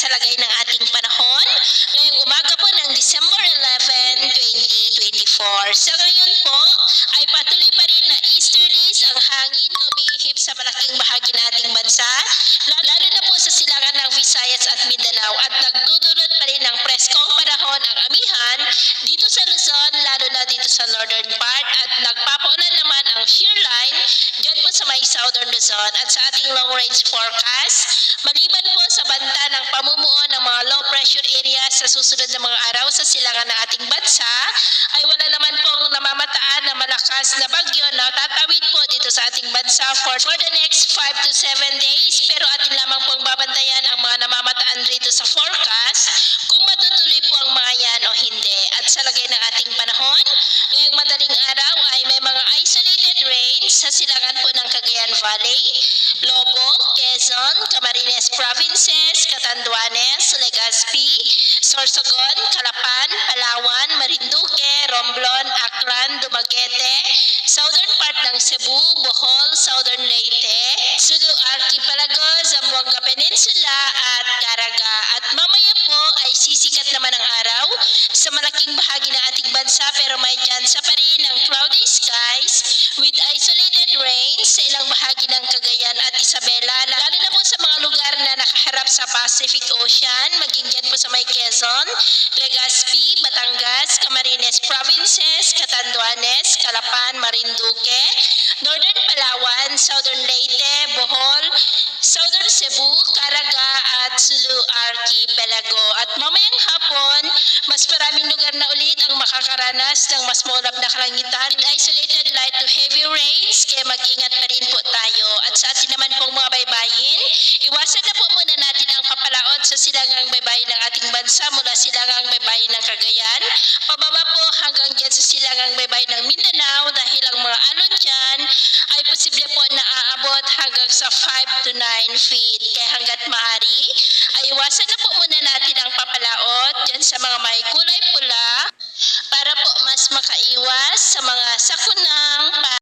sa lagay ng ating panahon ngayong umaga po ng December 11, 2024. Sa ngayon po ay patuloy pa rin na easterlies ang hangin na umihip sa malaking bahagi ng ating bansa, lalo na po sa silangan ng Visayas at Mindanao, at nagdudulot pa rin ng preskong panahon ang amihan dito sa Luzon, lalo na dito sa northern part, at nagpapaulan naman ang shear line dyan po sa may southern Luzon. At sa ating long range forecast, maliban po sa banta ng pamumuo ng mga low pressure area sa susunod na mga araw sa silangan ng ating bansa, ay wala naman pong namamataan na malakas na bagyo na tatawid po dito sa ating bansa for the next 5 to 7 days. Pero atin lamang pong babantayan ang mga namamataan rito sa forecast kung matutuloy po ang mga yan o hindi. At sa lagay ng ating panahon, ngayong madaling araw ay may mga isolated rains sa silangan po ng Cagayan Valley, Lobo, Quezon, Camarines Provinces, Catanduanes, Legazpi, Sorsogon, Calapan, Palawan, Marinduque, Romblon, Aklan, Dumaguete, southern part ng Cebu, Bohol, southern Leyte, Sulu Archipelago, Zamboanga Peninsula at Caraga. At mamaya po ay sisikat naman ang araw sa malaking bahagi ng ating bansa, pero may tsansa pa rin ng cloudy skies with isolated rains sa ilang bahagi ng Cagayan at Isabela, lalo na po sa mga lugar na nakaharap sa Pacific Ocean, maging dyan po sa may Quezon, Legazpi, Batangas, Camarines Provinces, Catanduanes, Calapan, Marinduque, northern Palawan, southern Leyte, Bohol, southern Cebu, Caraga at Sulu Archipelago. At mamayang hapon, mas maraming lugar na ulit ang makakaranas ng mas maulap na kalangitan, isolated light to heavy rains, kaya mag-ingat pa rin po tayo. At sa atin naman pong mga baybayin, iwasan na po muna natin ang papalaot sa silangang baybayin ng ating bansa mula silangang baybayin ng Cagayan, pababa po hanggang dyan sa silangang baybayin ng Mindanao, dahil ang mga alon dyan ay posible po na aabot hanggang sa 5 to 9 feet. Kaya hanggat maaari, ay iwasan na po muna natin ang papalaot dyan sa mga may kulay pula para po mas makaiwas sa mga sakunang